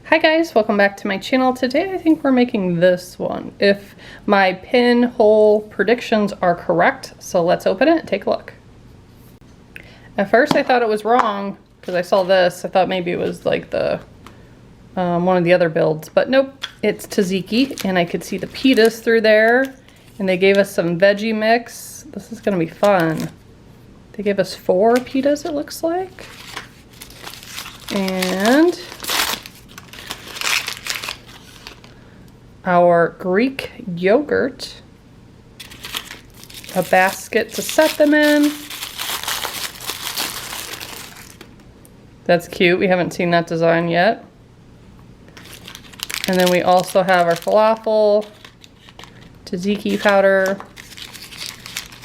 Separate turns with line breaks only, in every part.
Hi guys, welcome back to my channel. Today I think we're making this one, if my pinhole predictions are correct. So let's open it and take a look. At first I thought it was wrong because I saw this. I thought maybe it was like the one of the other builds, but nope, it's tzatziki, and I could see the pitas through there, and they gave us some veggie mix. This is gonna be fun. They gave us 4 pitas, it looks like, and our Greek yogurt, a basket to set them in. That's cute. We haven't seen that design yet. And then we also have our falafel, tzatziki powder,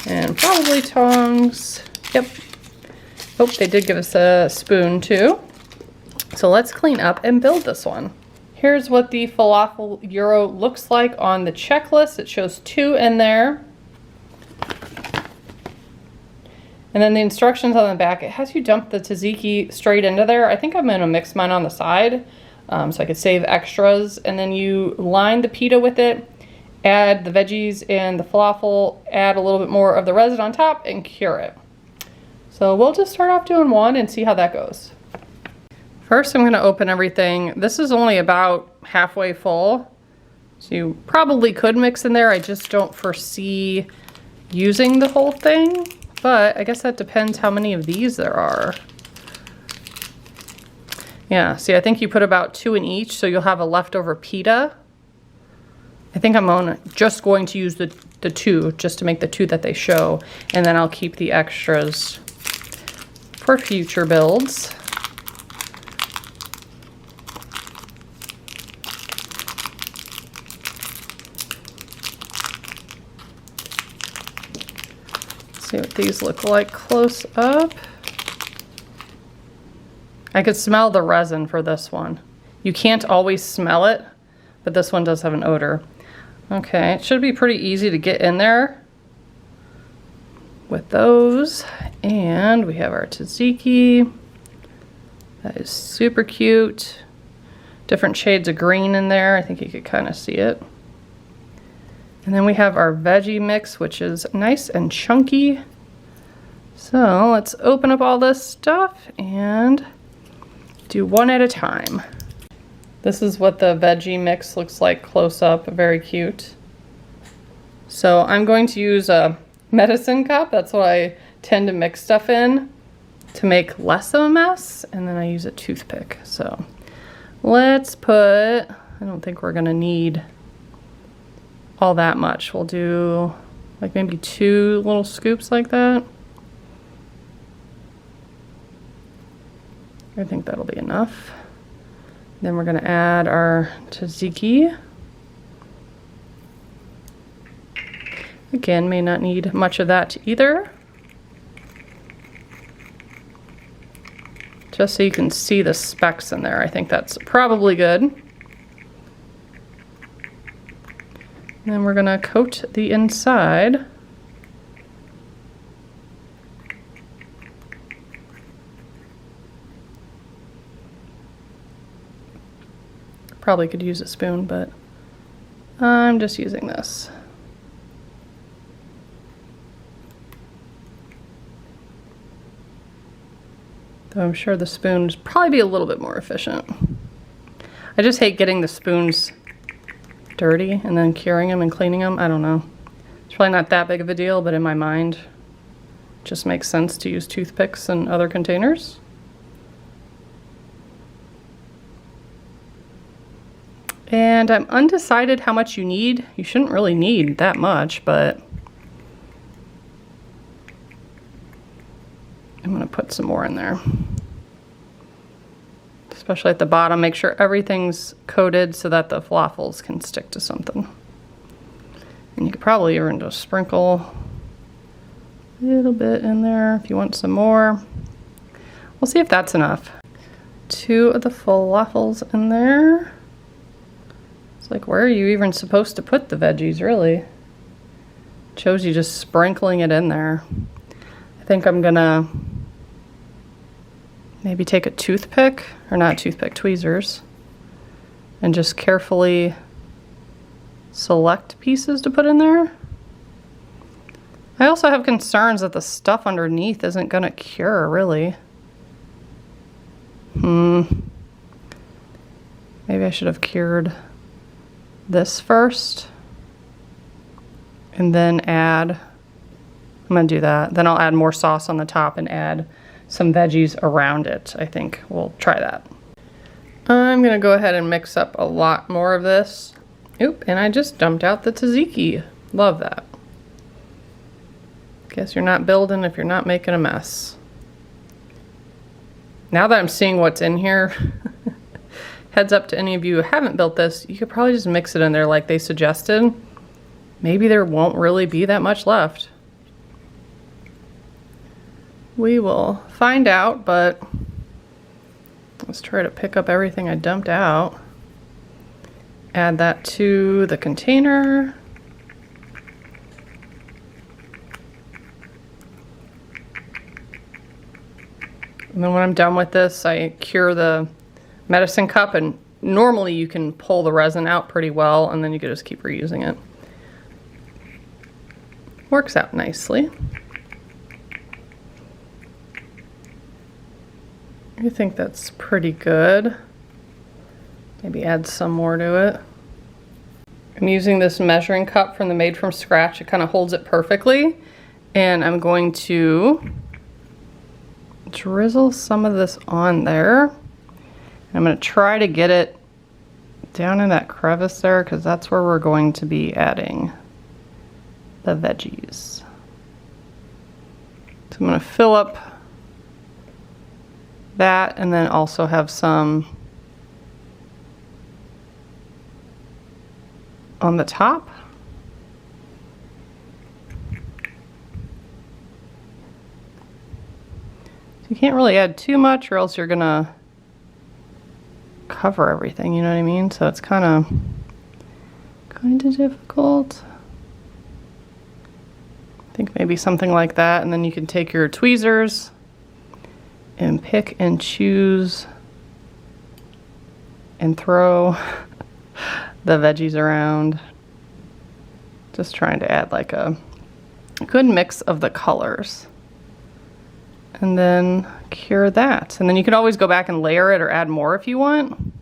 and probably tongs. Yep. Oh, they did give us a spoon too. So let's clean up and build this one. Here's what the Falafel Gyro looks like on the checklist. It shows 2 in there. And then the instructions on the back, it has you dump the tzatziki straight into there. I think I'm gonna mix mine on the side so I could save extras. And then you line the pita with it, add the veggies and the falafel, add a little bit more of the resin on top, and cure it. So we'll just start off doing one and see how that goes. First, I'm going to open everything. This is only about halfway full, so you probably could mix in there. I just don't foresee using the whole thing, but I guess that depends how many of these there are. Yeah, see, I think you put about 2 in each, so you'll have a leftover pita. I think I'm just going to use the 2, just to make the 2 that they show, and then I'll keep the extras for future builds. See what these look like close up. I could smell the resin for this one. You can't always smell it, but this one does have an odor. Okay, it should be pretty easy to get in there with those. And we have our tzatziki. That is super cute. Different shades of green in there. I think you could kind of see it. And then we have our veggie mix, which is nice and chunky. So let's open up all this stuff and do one at a time. This is what the veggie mix looks like close up, very cute. So I'm going to use a medicine cup. That's what I tend to mix stuff in to make less of a mess. And then I use a toothpick. So let's put, I don't think we're gonna need all that much. We'll do like maybe 2 little scoops like that. I think that'll be enough. Then we're gonna add our tzatziki. Again, may not need much of that either. Just so you can see the specks in there. I think that's probably good. Then we're gonna coat the inside. Probably could use a spoon, but I'm just using this. Though I'm sure the spoons probably be a little bit more efficient. I just hate getting the spoons dirty and then curing them and cleaning them. I don't know. It's probably not that big of a deal, but in my mind, it just makes sense to use toothpicks and other containers. And I'm undecided how much you need. You shouldn't really need that much, but I'm gonna put some more in there. Especially at the bottom, make sure everything's coated so that the falafels can stick to something. And you could probably even just sprinkle a little bit in there if you want some more. We'll see if that's enough. 2 of the falafels in there. It's like, where are you even supposed to put the veggies, really? It shows you just sprinkling it in there. I think I'm gonna maybe take a toothpick, or not toothpick, tweezers, and just carefully select pieces to put in there. I also have concerns that the stuff underneath isn't gonna cure, really. Maybe I should have cured this first and then add, I'm gonna do that. Then I'll add more sauce on the top and add some veggies around it. I think we'll try that. I'm gonna go ahead and mix up a lot more of this. Oop, and I just dumped out the tzatziki. Love that. Guess you're not building if you're not making a mess. Now that I'm seeing what's in here, heads up to any of you who haven't built this, you could probably just mix it in there like they suggested. Maybe there won't really be that much left. We will find out, but let's try to pick up everything I dumped out. Add that to the container. And then when I'm done with this, I cure the medicine cup, and normally you can pull the resin out pretty well and then you can just keep reusing it. Works out nicely. I think that's pretty good. Maybe add some more to it. I'm using this measuring cup from the Made from Scratch. It kind of holds it perfectly. And I'm going to drizzle some of this on there. I'm going to try to get it down in that crevice there because that's where we're going to be adding the veggies. So I'm going to fill up that and then also have some on the top. You can't really add too much or else you're gonna cover everything, you know what I mean? So it's kind of difficult. I think maybe something like that, and then you can take your tweezers and pick and choose and throw the veggies around. Just trying to add like a good mix of the colors. And then cure that. And then you can always go back and layer it or add more if you want.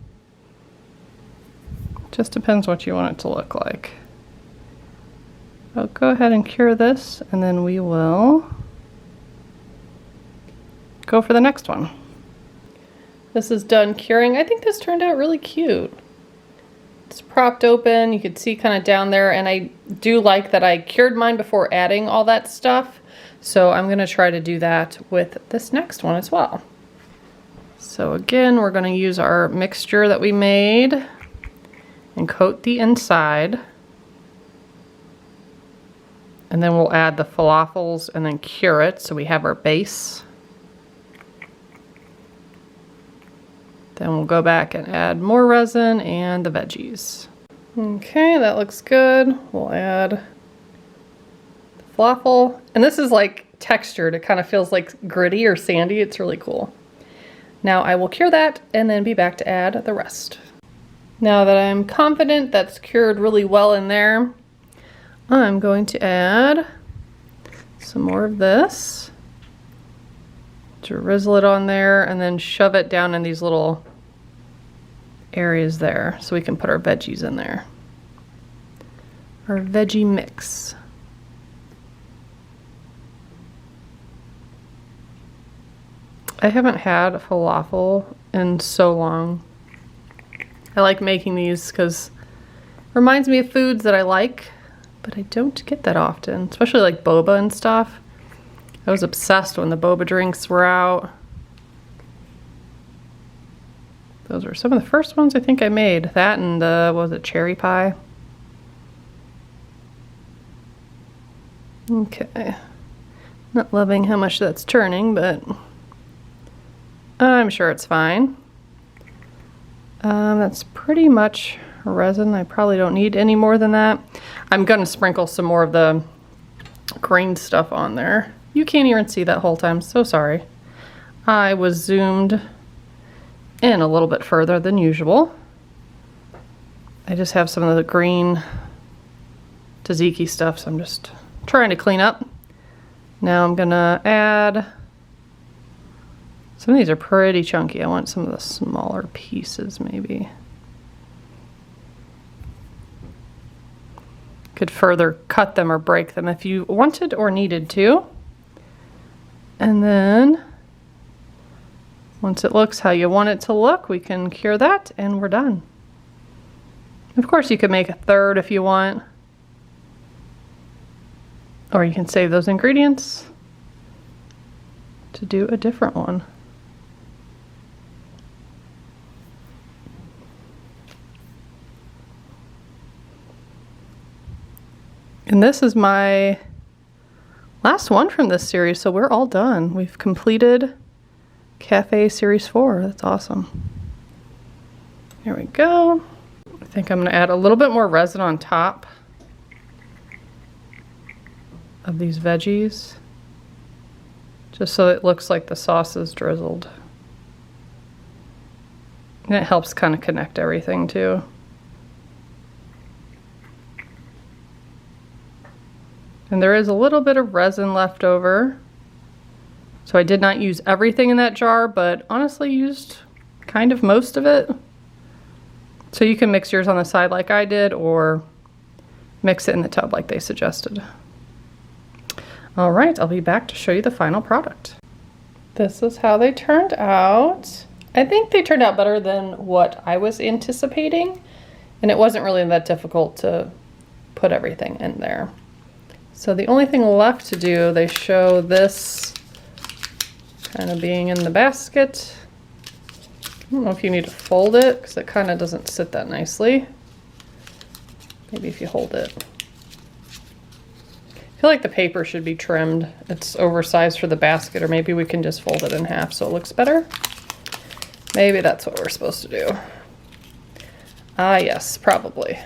Just depends what you want it to look like. I'll go ahead and cure this and then we will go for the next one. This is done curing. I think this turned out really cute. It's propped open. You can see kind of down there, and I do like that I cured mine before adding all that stuff. So I'm gonna try to do that with this next one as well. So again, we're gonna use our mixture that we made and coat the inside. And then we'll add the falafels and then cure it so we have our base. Then we'll go back and add more resin and the veggies. Okay, that looks good. We'll add the falafel. And this is like textured. It kind of feels like gritty or sandy. It's really cool. Now I will cure that and then be back to add the rest. Now that I'm confident that's cured really well in there, I'm going to add some more of this. Drizzle it on there and then shove it down in these little areas there so we can put our veggies in there. Our veggie mix. I haven't had a falafel in so long. I like making these because it reminds me of foods that I like, but I don't get that often, especially like boba and stuff. I was obsessed when the boba drinks were out. Those were some of the first ones I think I made. That and what was it, cherry pie? Okay. Not loving how much that's turning, but I'm sure it's fine. That's pretty much resin. I probably don't need any more than that. I'm gonna sprinkle some more of the green stuff on there. You can't even see that whole time, so sorry. I was zoomed in a little bit further than usual. I just have some of the green tzatziki stuff, so I'm just trying to clean up. Now I'm gonna add, some of these are pretty chunky. I want some of the smaller pieces maybe. Could further cut them or break them if you wanted or needed to. And then once it looks how you want it to look, we can cure that and we're done. Of course, you could make a third if you want, or you can save those ingredients to do a different one. And this is my last one from this series, so we're all done. We've completed Cafe Series 4. That's awesome. Here we go. I think I'm going to add a little bit more resin on top of these veggies, just so it looks like the sauce is drizzled. And it helps kind of connect everything too. And there is a little bit of resin left over. So I did not use everything in that jar, but honestly used kind of most of it. So you can mix yours on the side like I did, or mix it in the tub like they suggested. All right, I'll be back to show you the final product. This is how they turned out. I think they turned out better than what I was anticipating, and it wasn't really that difficult to put everything in there. So the only thing left to do, they show this kind of being in the basket. I don't know if you need to fold it because it kind of doesn't sit that nicely. Maybe if you hold it. I feel like the paper should be trimmed. It's oversized for the basket, or maybe we can just fold it in half so it looks better. Maybe that's what we're supposed to do. Ah, yes, probably.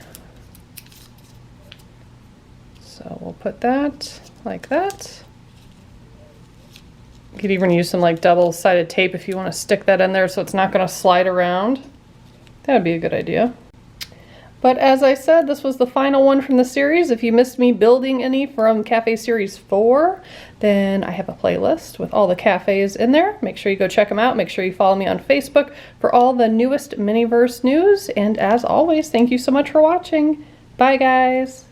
So we'll put that like that. You could even use some like double-sided tape if you want to stick that in there so it's not going to slide around. That would be a good idea. But as I said, this was the final one from the series. If you missed me building any from Cafe Series 4, then I have a playlist with all the cafes in there. Make sure you go check them out. Make sure you follow me on Facebook for all the newest Miniverse news. And as always, thank you so much for watching. Bye, guys.